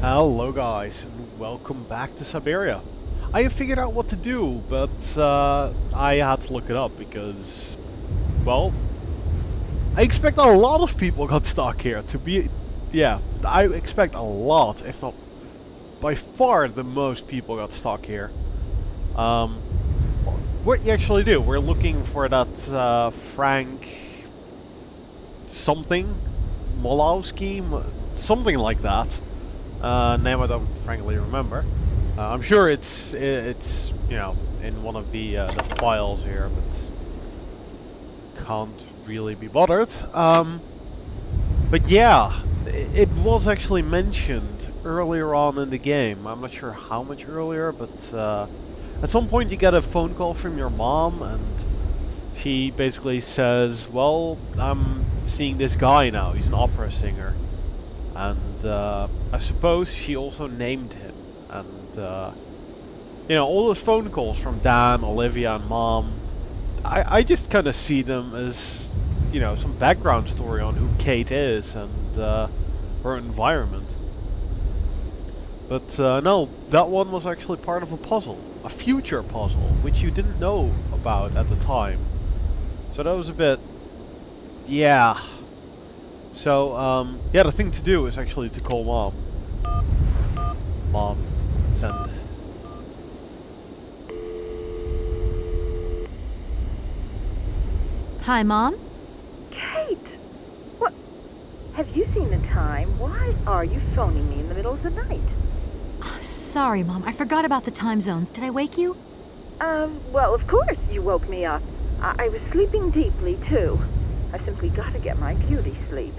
Hello guys, and welcome back to Syberia. I have figured out what to do, but I had to look it up because, well, I expect a lot of people got stuck here to be, yeah, I expect a lot, if not by far the most people got stuck here. What you actually do, we're looking for that Frank something, Molowski, something like that. Name I don't frankly remember. I'm sure it's in one of the files here, but can't really be bothered. But yeah, it was actually mentioned earlier on in the game. I'm not sure how much earlier, but at some point you get a phone call from your mom, and she basically says, "Well, I'm seeing this guy now. He's an opera singer." And I suppose she also named him. And all those phone calls from Dan, Olivia, and Mom, I just kind of see them as, some background story on who Kate is and her environment. But no, that one was actually part of a puzzle, a future puzzle, which you didn't know about at the time. So that was a bit, yeah. So, yeah, the thing to do is actually to call Mom. Mom, send. Hi, Mom? Kate! What? Have you seen the time? Why are you phoning me in the middle of the night? Sorry, Mom. I forgot about the time zones. Did I wake you? Well, of course you woke me up. I was sleeping deeply, too. I've simply got to get my beauty sleep.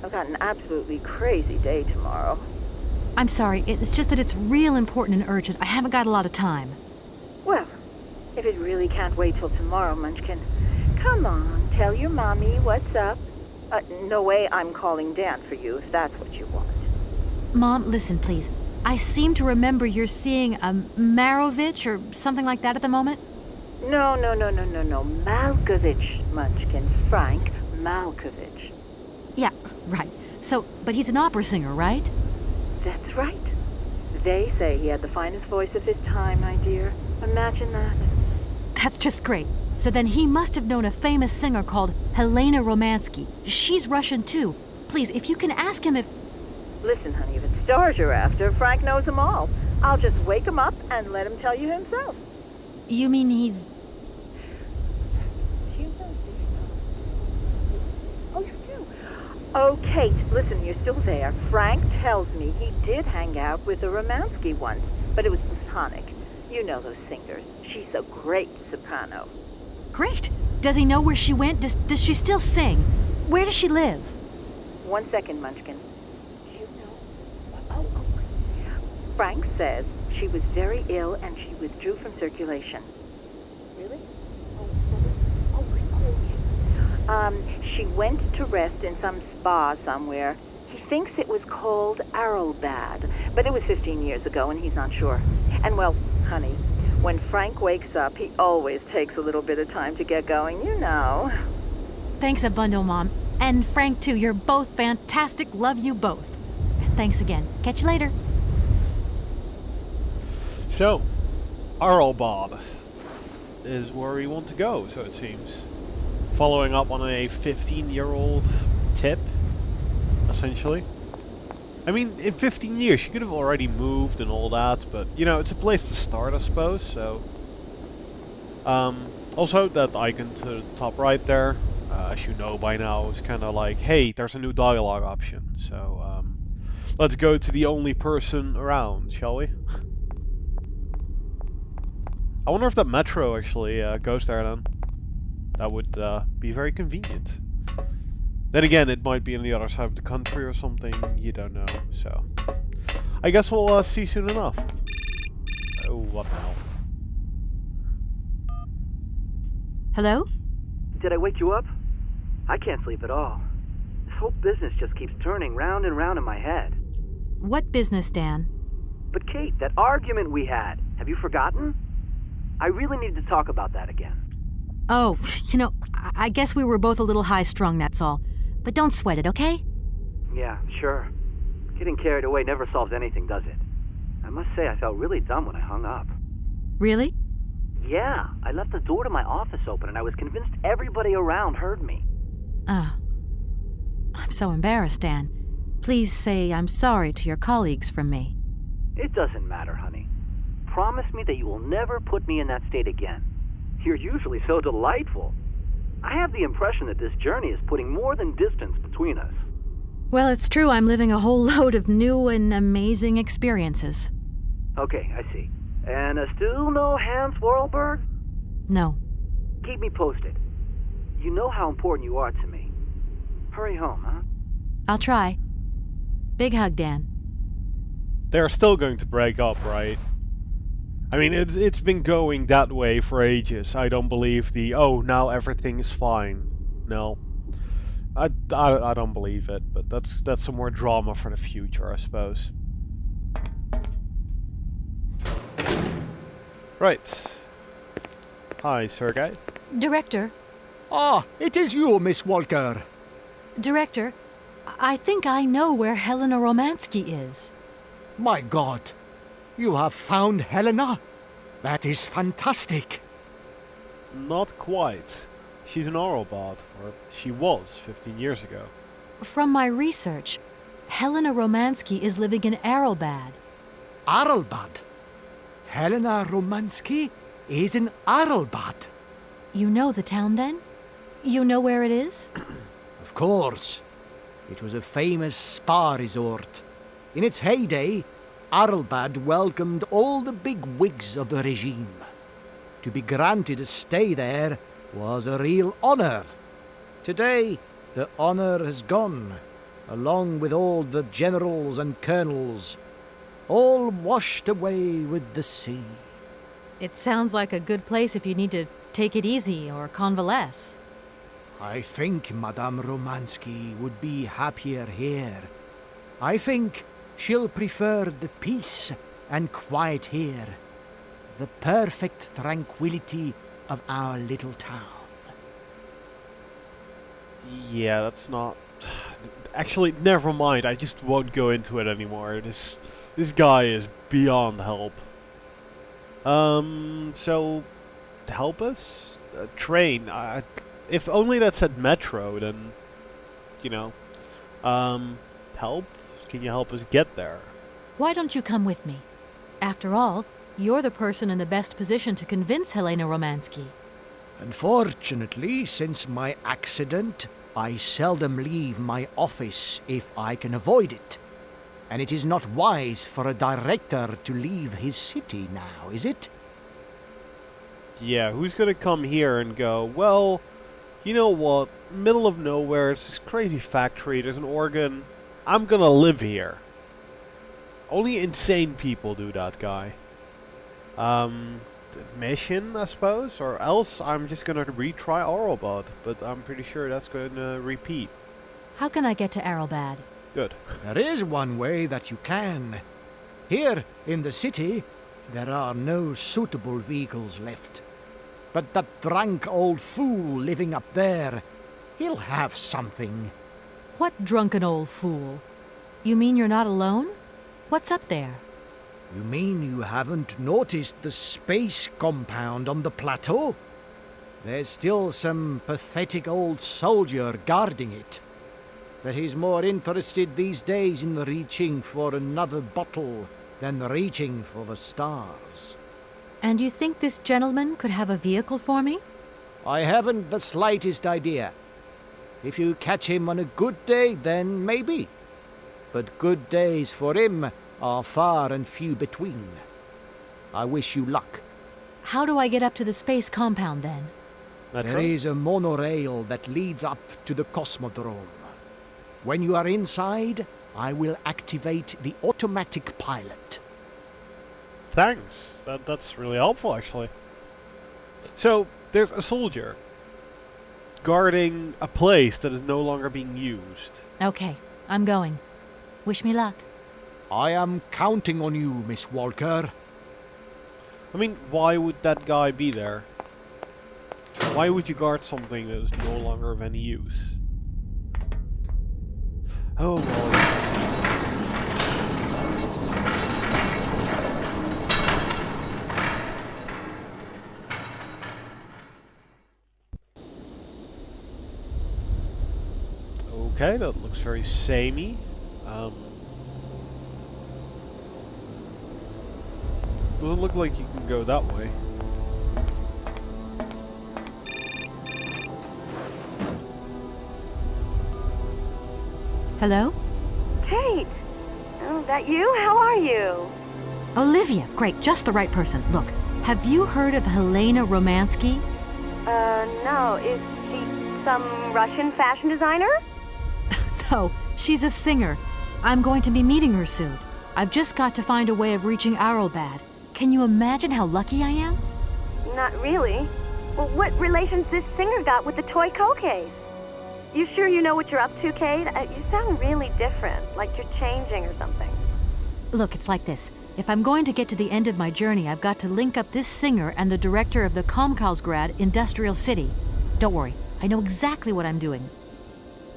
I've got an absolutely crazy day tomorrow. I'm sorry. It's just that it's real important and urgent. I haven't got a lot of time. Well, if it really can't wait till tomorrow, Munchkin, come on, tell your mommy what's up. No way I'm calling Dan for you if that's what you want. Mom, listen, please. I seem to remember you're seeing a Marovich or something like that at the moment. No. Malkovich, Munchkin. Frank Malkovich. Yeah, right. So, but he's an opera singer, right? That's right. They say he had the finest voice of his time, my dear. Imagine that. That's just great. So then he must have known a famous singer called Helena Romansky. She's Russian too. Please, if you can ask him if... Listen, honey, if it's stars you're after, Frank knows them all. I'll just wake him up and let him tell you himself. You mean he's... Oh, you do? Oh, Kate, listen, you're still there. Frank tells me he did hang out with a Romansky once, but it was platonic. You know those singers. She's a great soprano. Great. Does he know where she went? Does she still sing? Where does she live? 1 second, Munchkin. Do you know? Oh. Frank says she was very ill and she withdrew from circulation. Really? She went to rest in some spa somewhere. He thinks it was called Arrowbad, but it was 15 years ago and he's not sure. And well, honey, when Frank wakes up, he always takes a little bit of time to get going, you know. Thanks a bundle, Mom. And Frank, too. You're both fantastic. Love you both. Thanks again. Catch you later. So, Arlbob is where we want to go, so it seems. Following up on a 15-year-old tip, essentially. I mean, in 15 years, she could have already moved and all that, but, it's a place to start, I suppose, so... also, that icon to the top right there, as you know by now, is kind of like, hey, there's a new dialogue option, so, let's go to the only person around, shall we? I wonder if that metro actually goes there then. That would be very convenient. Then again, it might be on the other side of the country or something, you don't know, so... I guess we'll see soon enough. Oh, what the hell. Hello? Did I wake you up? I can't sleep at all. This whole business just keeps turning round and round in my head. What business, Dan? But Kate, that argument we had, have you forgotten? I really need to talk about that again. Oh, I guess we were both a little high-strung, that's all. But don't sweat it, okay? Yeah, sure. Getting carried away never solves anything, does it? I must say I felt really dumb when I hung up. Really? Yeah, I left the door to my office open and I was convinced everybody around heard me. Ah. I'm so embarrassed, Dan. Please say I'm sorry to your colleagues from me. It doesn't matter, honey. Promise me that you will never put me in that state again. You're usually so delightful. I have the impression that this journey is putting more than distance between us. Well, it's true I'm living a whole load of new and amazing experiences. Okay, I see. And still no Hans Worlberg? No. Keep me posted. You know how important you are to me. Hurry home, huh? I'll try. Big hug, Dan. They're still going to break up, right? I mean, it's been going that way for ages. I don't believe the, oh, now everything's fine. No. I don't believe it, but that's some more drama for the future, I suppose. Right. Hi, Sergei. Director. Ah, it is you, Miss Walker. Director, I think I know where Helena Romansky is. My God, you have found Helena? That is fantastic. Not quite. She's an Orobot, or she was 15 years ago. From my research, Helena Romansky is living in Arelbad. Arelbad? Helena Romansky is in Arelbad. You know the town, then? You know where it is? Of course. It was a famous spa resort. In its heyday, Arelbad welcomed all the big wigs of the regime. To be granted a stay there was a real honor. Today, the honor has gone, along with all the generals and colonels, all washed away with the sea. It sounds like a good place if you need to take it easy or convalesce. I think Madame Romansky would be happier here. I think she'll prefer the peace and quiet here, the perfect tranquility of our little town. Yeah, that's not... Actually, never mind. I just won't go into it anymore. This guy is beyond help. So... help us? Train. If only that said metro, then... You know. Help? Can you help us get there? Why don't you come with me? After all, you're the person in the best position to convince Helena Romansky. Unfortunately, since my accident, I seldom leave my office if I can avoid it. And it is not wise for a director to leave his city now, is it? Yeah, who's gonna come here and go, well, you know what, middle of nowhere, it's this crazy factory, there's an organ, I'm gonna live here. Only insane people do that, guy. Mission, I suppose, or else I'm just gonna retry Orobot, but I'm pretty sure that's gonna repeat. How can I get to Arelbad? Good. There is one way that you can. Here, in the city, there are no suitable vehicles left. But that drunk old fool living up there, he'll have something. What drunken old fool? You mean you're not alone? What's up there? You mean you haven't noticed the space compound on the plateau? There's still some pathetic old soldier guarding it. But he's more interested these days in reaching for another bottle than reaching for the stars. And you think this gentleman could have a vehicle for me? I haven't the slightest idea. If you catch him on a good day, then maybe. But good days for him are far and few between. I wish you luck. How do I get up to the space compound, then? There is a monorail that leads up to the Cosmodrome. When you are inside, I will activate the automatic pilot. Thanks. That's really helpful, actually. So, there's a soldier guarding a place that is no longer being used. Okay, I'm going. Wish me luck. I am counting on you, Miss Walker. I mean, why would that guy be there? Why would you guard something that is no longer of any use? Oh, well. Okay, that looks very samey. Doesn't look like you can go that way. Hello? Kate! Oh, is that you? How are you? Olivia, great, just the right person. Look, have you heard of Helena Romansky? No. Is she some Russian fashion designer? No, she's a singer. I'm going to be meeting her soon. I've just got to find a way of reaching Arlbad. Can you imagine how lucky I am? Not really. Well, what relation's this singer got with the toy case? You sure you know what you're up to, Kate? You sound really different, like you're changing or something. Look, it's like this. If I'm going to get to the end of my journey, I've got to link up this singer and the director of the Komkolzgrad Industrial City. Don't worry, I know exactly what I'm doing.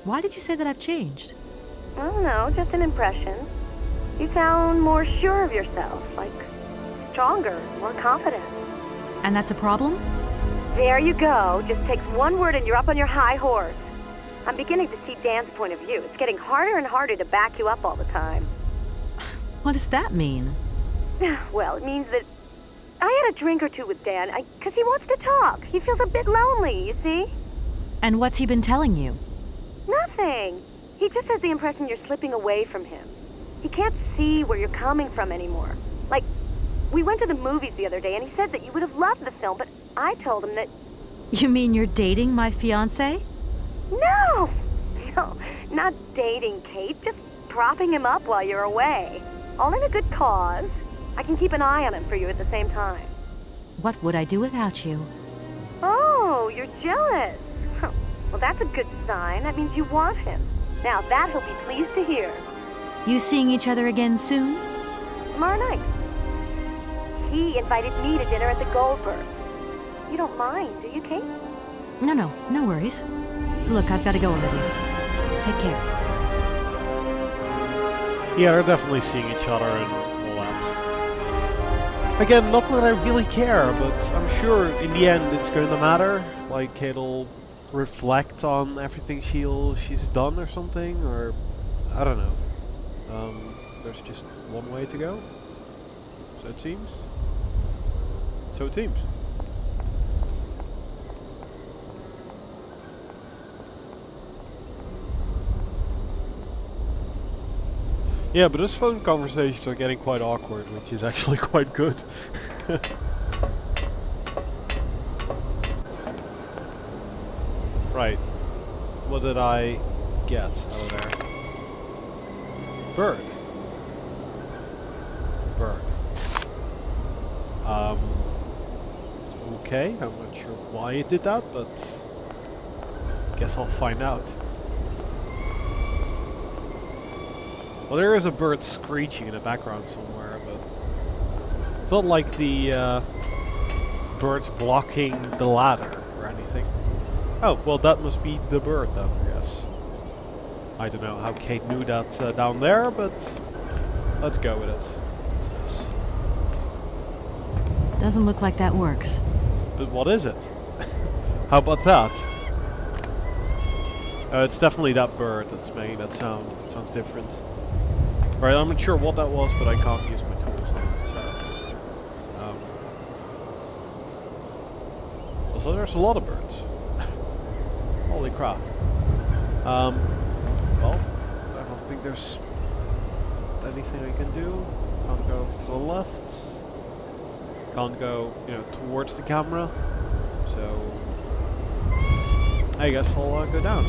Why did you say that I've changed? I don't know, just an impression. You sound more sure of yourself, like stronger, more confident. And that's a problem? There you go. Just takes one word and you're up on your high horse. I'm beginning to see Dan's point of view. It's getting harder and harder to back you up all the time. What does that mean? Well, it means that I had a drink or two with Dan, because he wants to talk. He feels a bit lonely, you see? And what's he been telling you? Nothing. He just has the impression you're slipping away from him. He can't see where you're coming from anymore. Like, we went to the movies the other day, and he said that you would have loved the film, but I told him that... You mean you're dating my fiancé? No! No, not dating, Kate. Just propping him up while you're away. All in a good cause. I can keep an eye on him for you at the same time. What would I do without you? Oh, you're jealous. Well, that's a good sign. That means you want him. Now, that he'll be pleased to hear. You seeing each other again soon? Tomorrow night. He invited me to dinner at the Goldberg. You don't mind, do you, Kate? No worries. Look, I've got to go, Olivia. Take care. Yeah, they're definitely seeing each other and all that. Again, not that I really care, but I'm sure in the end it's going to matter. Like, Kate'll reflect on everything she's done or something, or I don't know. There's just one way to go. So it seems. Yeah, but those phone conversations are getting quite awkward, which is actually quite good. Right. What did I get out of there? Bird. Okay, I'm not sure why it did that, but guess I'll find out. Well, there is a bird screeching in the background somewhere, but it's not like the bird's blocking the ladder or anything. Oh, well, that must be the bird then, I guess. I don't know how Kate knew that down there, but let's go with it. What's this? Doesn't look like that works. But what is it? How about that? It's definitely that bird that's making that sound. It sounds different. Right, I'm not sure what that was, but I can't use my tools on it, so... Also, there's a lot of birds. Holy crap. Well, I don't think there's anything I can do. Can't go to the left. Can't go, towards the camera. So... I guess I'll go down.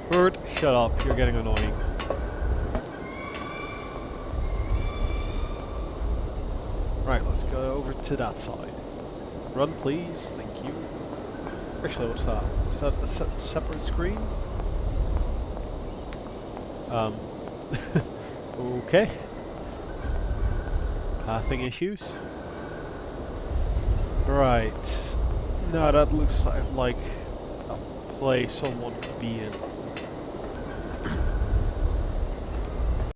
Bird, shut up. You're getting annoying. Right, let's go over to that side. Run, please. Thank you. Actually, what's that? Is that a separate screen? Okay. Pathing issues. Right. No, that looks like a place someone could be in.